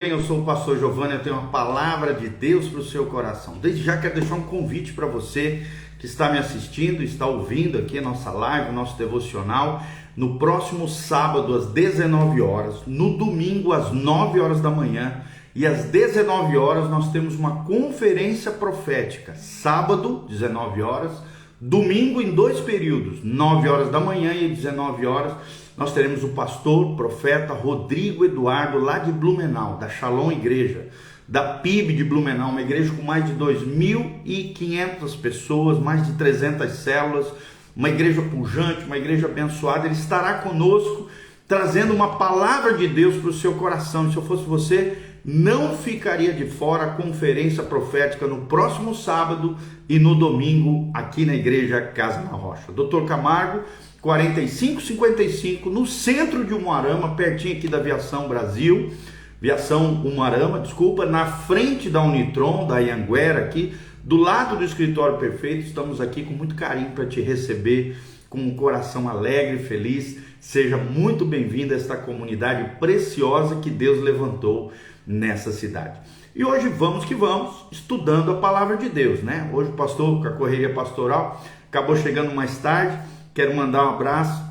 Eu sou o pastor Giovanni, eu tenho uma palavra de Deus para o seu coração. Desde já quero deixar um convite para você que está me assistindo, está ouvindo aqui a nossa live, o nosso devocional, no próximo sábado às 19 horas, no domingo às 9 horas da manhã e às 19 horas nós temos uma conferência profética. Sábado, 19 horas, domingo em dois períodos, 9 horas da manhã e 19 horas. Nós teremos o pastor, profeta Rodrigo Eduardo, lá de Blumenau, da Shalom Igreja, da PIB de Blumenau, uma igreja com mais de 2.500 pessoas, mais de 300 células, uma igreja pujante, uma igreja abençoada. Ele estará conosco, trazendo uma palavra de Deus para o seu coração. Se eu fosse você, não ficaria de fora a conferência profética no próximo sábado e no domingo, aqui na igreja Casa na Rocha. Dr. Camargo, 4555, no centro de Umuarama, pertinho aqui da Viação Brasil, Viação Umuarama, desculpa, na frente da Unitron, da Anhanguera, aqui, do lado do Escritório Perfeito. Estamos aqui com muito carinho para te receber, com um coração alegre e feliz. Seja muito bem-vindo a esta comunidade preciosa que Deus levantou nessa cidade. E hoje vamos que vamos, estudando a palavra de Deus, né? Hoje o pastor, com a correria pastoral, acabou chegando mais tarde. Quero mandar um abraço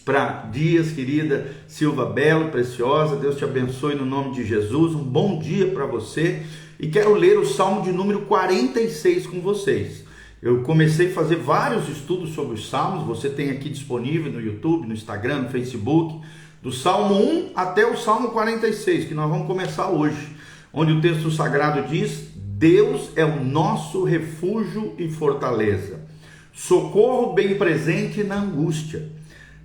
para Dias, querida Silva Belo, preciosa. Deus te abençoe no nome de Jesus. Um bom dia para você. E quero ler o Salmo de número 46 com vocês. Eu comecei a fazer vários estudos sobre os Salmos. Você tem aqui disponível no YouTube, no Instagram, no Facebook, do Salmo 1 até o Salmo 46, que nós vamos começar hoje, onde o texto sagrado diz: Deus é o nosso refúgio e fortaleza, socorro bem presente na angústia.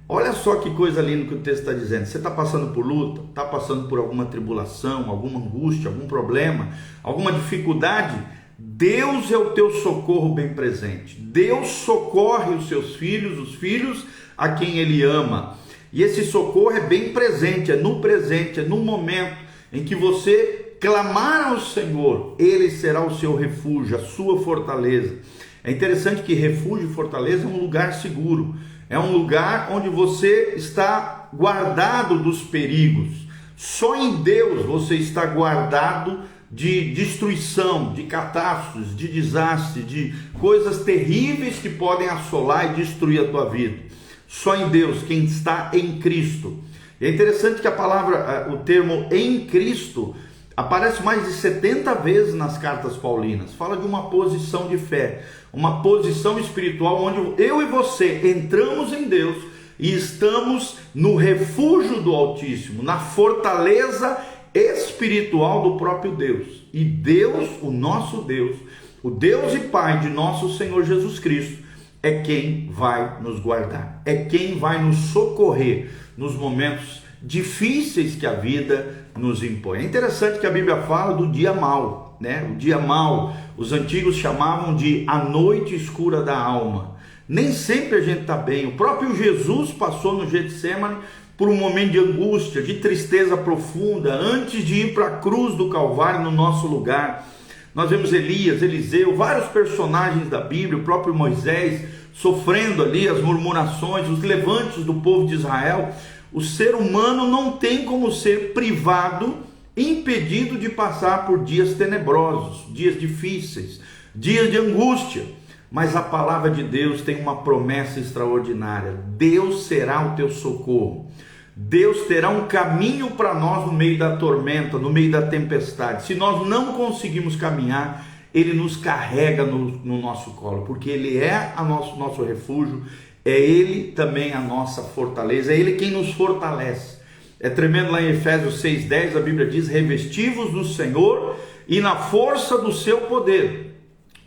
Olha só que coisa linda que o texto está dizendo. Você está passando por luta, está passando por alguma tribulação, alguma angústia, algum problema, alguma dificuldade? Deus é o teu socorro bem presente. Deus socorre os seus filhos, os filhos a quem Ele ama. E esse socorro é bem presente, é no momento em que você clamar ao Senhor, Ele será o seu refúgio, a sua fortaleza. É interessante que refúgio e fortaleza é um lugar seguro, é um lugar onde você está guardado dos perigos. Só em Deus você está guardado de destruição, de catástrofes, de desastres, de coisas terríveis que podem assolar e destruir a tua vida. Só em Deus, quem está em Cristo. É interessante que a palavra, o termo em Cristo, aparece mais de 70 vezes nas cartas paulinas. Fala de uma posição de fé, uma posição espiritual onde eu e você entramos em Deus e estamos no refúgio do Altíssimo, na fortaleza espiritual do próprio Deus. E Deus, o nosso Deus, o Deus e Pai de nosso Senhor Jesus Cristo, é quem vai nos guardar, é quem vai nos socorrer nos momentos difíceis que a vida nos impõe. É interessante que a Bíblia fala do dia mau, né? O dia mau, os antigos chamavam de a noite escura da alma. Nem sempre a gente está bem. O próprio Jesus passou no Getsemane por um momento de angústia, de tristeza profunda, antes de ir para a cruz do Calvário no nosso lugar. Nós vemos Elias, Eliseu, vários personagens da Bíblia, o próprio Moisés, sofrendo ali as murmurações, os levantes do povo de Israel. O ser humano não tem como ser privado, impedido de passar por dias tenebrosos, dias difíceis, dias de angústia. Mas a palavra de Deus tem uma promessa extraordinária. Deus será o teu socorro. Deus terá um caminho para nós no meio da tormenta, no meio da tempestade. Se nós não conseguimos caminhar, Ele nos carrega no nosso colo, porque Ele é nosso refúgio, é Ele também a nossa fortaleza, é Ele quem nos fortalece. É tremendo lá em Efésios 6,10, a Bíblia diz: revesti-vos do Senhor e na força do seu poder,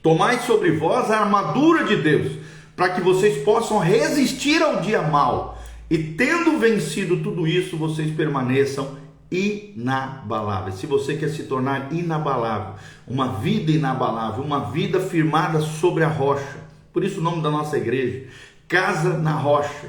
tomai sobre vós a armadura de Deus, para que vocês possam resistir ao dia mau, e tendo vencido tudo isso, vocês permaneçam inabaláveis. Se você quer se tornar inabalável, uma vida inabalável, uma vida firmada sobre a rocha, por isso o nome da nossa igreja, Casa na Rocha.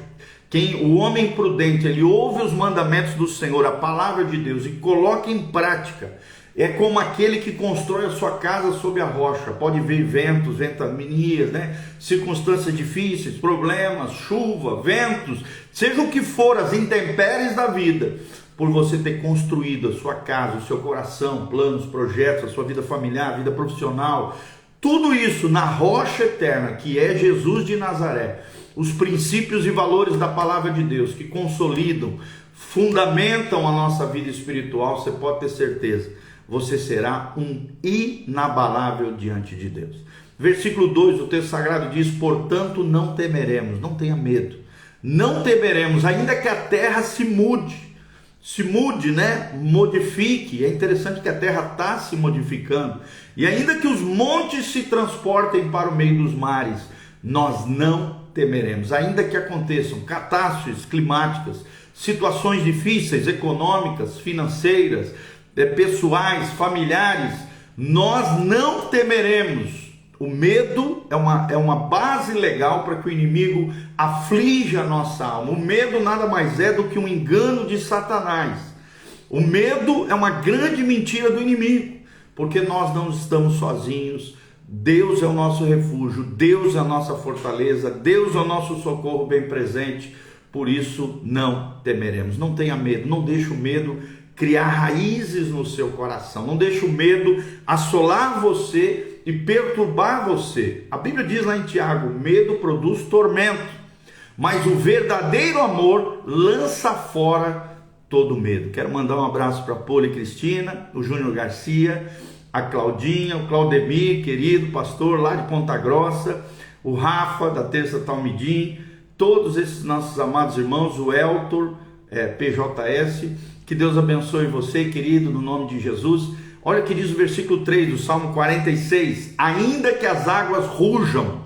O homem prudente, ele ouve os mandamentos do Senhor, a palavra de Deus, e coloca em prática. É como aquele que constrói a sua casa sobre a rocha. Pode vir ventos, ventanias, né? Circunstâncias difíceis, problemas, chuva, ventos, seja o que for, as intempéries da vida. por você ter construído a sua casa, o seu coração, planos, projetos, a sua vida familiar, a vida profissional, tudo isso na rocha eterna que é Jesus de Nazaré. Os princípios e valores da palavra de Deus que consolidam, fundamentam a nossa vida espiritual, você pode ter certeza, você será um inabalável diante de Deus. Versículo 2 do texto sagrado diz: portanto não temeremos, não tenha medo, não temeremos, ainda que a terra se mude, né? Modifique. É interessante que a terra está se modificando, e ainda que os montes se transportem para o meio dos mares, nós não temeremos, ainda que aconteçam catástrofes climáticas, situações difíceis, econômicas, financeiras, pessoais, familiares, nós não temeremos. O medo é uma base legal para que o inimigo aflija a nossa alma. O medo nada mais é do que um engano de Satanás. O medo é uma grande mentira do inimigo, porque nós não estamos sozinhos. Deus é o nosso refúgio, Deus é a nossa fortaleza, Deus é o nosso socorro bem presente. Por isso não temeremos. Não tenha medo, não deixe o medo criar raízes no seu coração, não deixe o medo assolar você e perturbar você. A Bíblia diz lá em Tiago: medo produz tormento, mas o verdadeiro amor lança fora todo medo. Quero mandar um abraço para a Poli Cristina, o Júnior Garcia, a Claudinha, o Claudemir, querido pastor lá de Ponta Grossa, o Rafa da Terça Talmidim, todos esses nossos amados irmãos, o Eltor, PJS, que Deus abençoe você, querido, no nome de Jesus. Olha o que diz o versículo 3 do Salmo 46: ainda que as águas rujam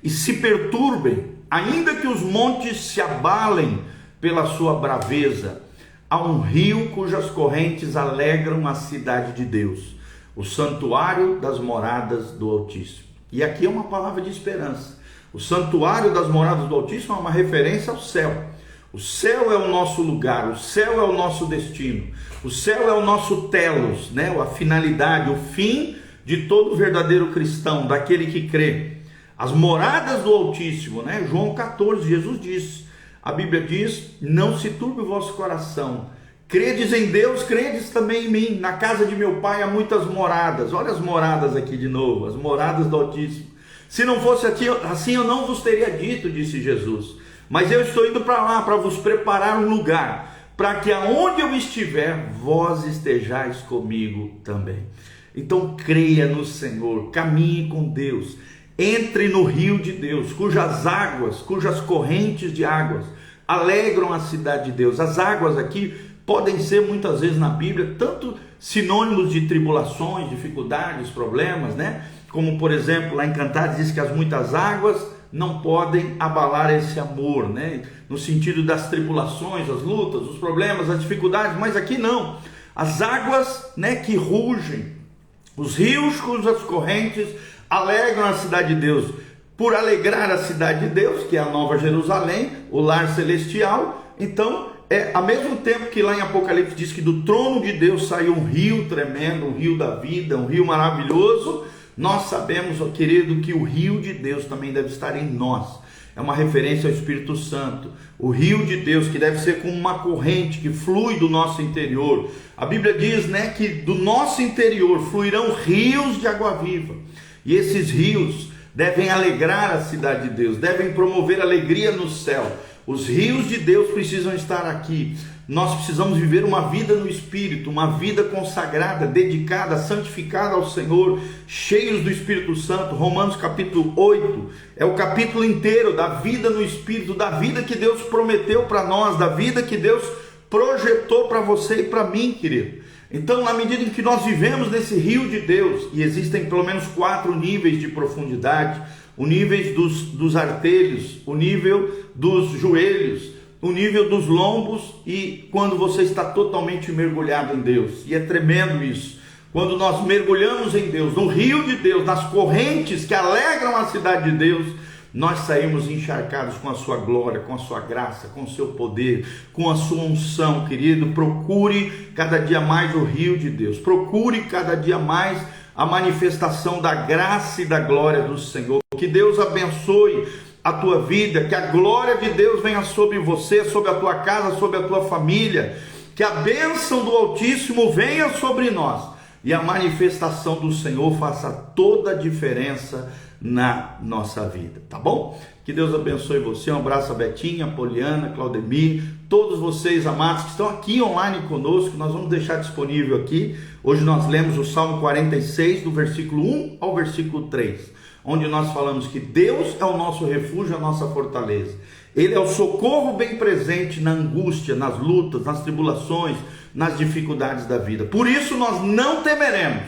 e se perturbem, ainda que os montes se abalem pela sua braveza, há um rio cujas correntes alegram a cidade de Deus, o santuário das moradas do Altíssimo. E aqui é uma palavra de esperança. O santuário das moradas do Altíssimo é uma referência ao céu. O céu é o nosso lugar, o céu é o nosso destino, o céu é o nosso telos, né? A finalidade, o fim de todo verdadeiro cristão, daquele que crê. As moradas do Altíssimo, né? João 14, Jesus disse, a Bíblia diz: não se turbe o vosso coração, credes em Deus, credes também em mim, na casa de meu pai há muitas moradas. Olha as moradas aqui de novo, as moradas do Altíssimo. Se não fosse assim, eu não vos teria dito, disse Jesus. Mas eu estou indo para lá, para vos preparar um lugar, para que aonde eu estiver, vós estejais comigo também. Então creia no Senhor, caminhe com Deus, entre no rio de Deus, cujas correntes de águas alegram a cidade de Deus. As águas aqui podem ser muitas vezes na Bíblia tanto sinônimos de tribulações, dificuldades, problemas, né? Como por exemplo lá em Cantares diz que as muitas águas não podem abalar esse amor, né? No sentido das tribulações, as lutas, os problemas, as dificuldades, mas aqui não. As águas, né, que rugem, os rios cujas correntes alegram a cidade de Deus. Por alegrar a cidade de Deus, que é a Nova Jerusalém, o lar celestial, então ao mesmo tempo que lá em Apocalipse diz que do trono de Deus saiu um rio tremendo, um rio da vida, um rio maravilhoso, nós sabemos, ó querido, que o rio de Deus também deve estar em nós. É uma referência ao Espírito Santo. O rio de Deus que deve ser como uma corrente que flui do nosso interior. A Bíblia diz, né, que do nosso interior fluirão rios de água viva. E esses rios devem alegrar a cidade de Deus, devem promover alegria no céu. Os rios de Deus precisam estar aqui. Nós precisamos viver uma vida no Espírito, uma vida consagrada, dedicada, santificada ao Senhor, cheios do Espírito Santo. Romanos capítulo 8 é o capítulo inteiro da vida no Espírito, da vida que Deus prometeu para nós, da vida que Deus projetou para você e para mim, querido. Então, na medida em que nós vivemos nesse rio de Deus, e existem pelo menos 4 níveis de profundidade: o nível dos artelhos, o nível dos joelhos, o nível dos lombos, e quando você está totalmente mergulhado em Deus. E é tremendo isso. Quando nós mergulhamos em Deus, no rio de Deus, nas correntes que alegram a cidade de Deus, nós saímos encharcados com a sua glória, com a sua graça, com o seu poder, com a sua unção, querido. Procure cada dia mais o rio de Deus. Procure cada dia mais a manifestação da graça e da glória do Senhor. Que Deus abençoe a tua vida, que a glória de Deus venha sobre você, sobre a tua casa, sobre a tua família, Que a bênção do Altíssimo venha sobre nós e a manifestação do Senhor faça toda a diferença na nossa vida, tá bom? Que Deus abençoe você. Um abraço a Betinha, a Poliana, Claudemir, todos vocês amados que estão aqui online conosco. Nós vamos deixar disponível aqui. Hoje nós lemos o Salmo 46, do versículo 1 ao versículo 3, onde nós falamos que Deus é o nosso refúgio, a nossa fortaleza. Ele é o socorro bem presente na angústia, nas lutas, nas tribulações, nas dificuldades da vida. Por isso nós não temeremos,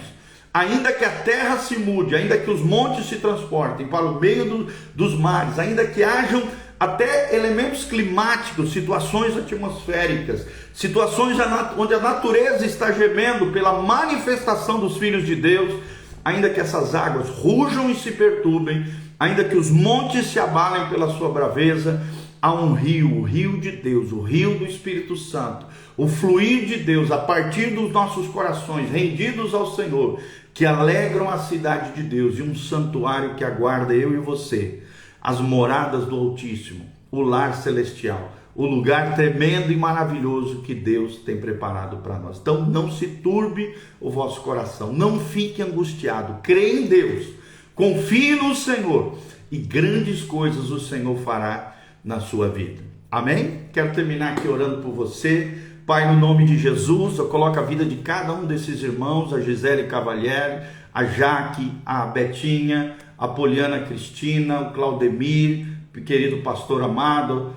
ainda que a terra se mude, ainda que os montes se transportem para o meio dos mares, ainda que hajam até elementos climáticos, situações atmosféricas, situações onde a natureza está gemendo pela manifestação dos filhos de Deus, ainda que essas águas rujam e se perturbem, ainda que os montes se abalem pela sua braveza, há um rio, o rio de Deus, o rio do Espírito Santo, o fluir de Deus a partir dos nossos corações rendidos ao Senhor, que alegram a cidade de Deus, e um santuário que aguarda eu e você, as moradas do Altíssimo, o lar celestial, o lugar tremendo e maravilhoso que Deus tem preparado para nós. Então não se turbe o vosso coração, não fique angustiado, creia em Deus, confie no Senhor, e grandes coisas o Senhor fará na sua vida. Amém? Quero terminar aqui orando por você. Pai, no nome de Jesus, eu coloco a vida de cada um desses irmãos, a Gisele Cavalieri, a Jaque, a Betinha, a Poliana Cristina, o Claudemir, o querido pastor amado,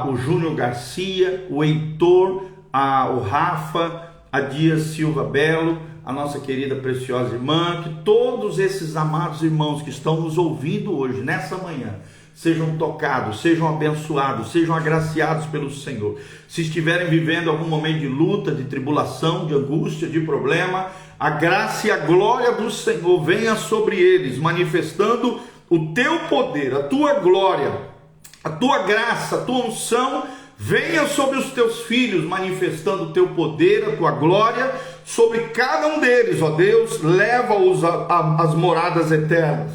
o Júnior Garcia, o Heitor, o Rafa, a Dias Silva Belo, a nossa querida preciosa irmã, que todos esses amados irmãos que estão nos ouvindo hoje, nessa manhã, sejam tocados, sejam abençoados, sejam agraciados pelo Senhor. Se estiverem vivendo algum momento de luta, de tribulação, de angústia, de problema, a graça e a glória do Senhor venha sobre eles, manifestando o teu poder, a tua glória, a tua graça, a tua unção, venha sobre os teus filhos, manifestando o teu poder, a tua glória, sobre cada um deles, ó Deus. Leva-os às moradas eternas,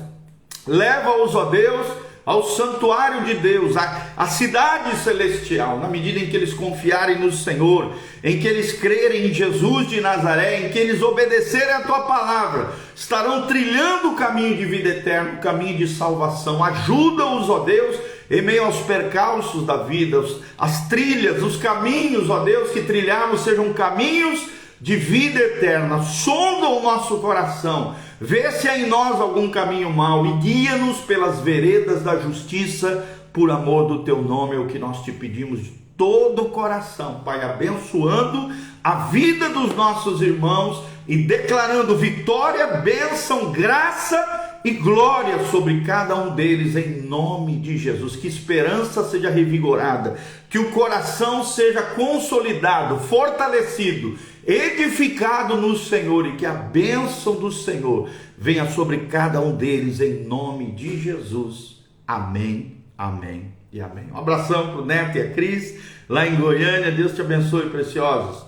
leva-os, ó Deus, ao santuário de Deus, a cidade celestial, na medida em que eles confiarem no Senhor, em que eles crerem em Jesus de Nazaré, em que eles obedecerem a tua palavra, estarão trilhando o caminho de vida eterna, o caminho de salvação. Ajuda-os, ó Deus, em meio aos percalços da vida, as trilhas, os caminhos, ó Deus, que trilharmos sejam caminhos de vida eterna. Sonda o nosso coração, vê se há em nós algum caminho mau e guia-nos pelas veredas da justiça, por amor do teu nome. É o que nós te pedimos de todo o coração, Pai, abençoando a vida dos nossos irmãos e declarando vitória, bênção, graça e glória sobre cada um deles, em nome de Jesus. Que esperança seja revigorada, que o coração seja consolidado, fortalecido, edificado no Senhor, e que a bênção do Senhor venha sobre cada um deles, em nome de Jesus. Amém, amém e amém. Um abração para o Neto e a Cris, lá em Goiânia. Deus te abençoe, preciosos.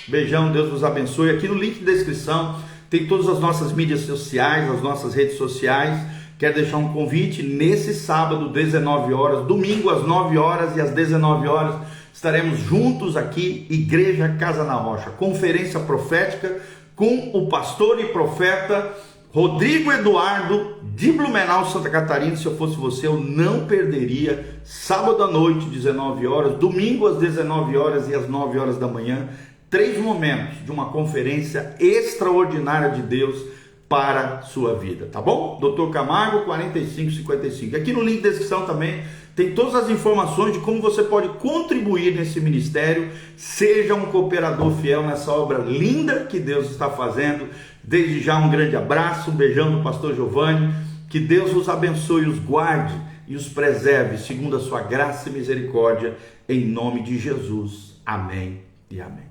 Beijão, Deus vos abençoe. Aqui no link de descrição tem todas as nossas mídias sociais, as nossas redes sociais. Quero deixar um convite: nesse sábado, 19 horas, domingo às 9 horas e às 19 horas, estaremos juntos aqui, Igreja Casa na Rocha, conferência profética com o pastor e profeta Rodrigo Eduardo, de Blumenau, Santa Catarina. Se eu fosse você, eu não perderia. Sábado à noite, 19 horas, domingo às 19 horas e às 9 horas da manhã. 3 momentos de uma conferência extraordinária de Deus para a sua vida, tá bom? Dr. Camargo 4555. Aqui no link de descrição também tem todas as informações de como você pode contribuir nesse ministério. Seja um cooperador fiel nessa obra linda que Deus está fazendo. Desde já um grande abraço, um beijão do pastor Giovanni. Que Deus os abençoe, os guarde e os preserve segundo a sua graça e misericórdia, em nome de Jesus. Amém e amém.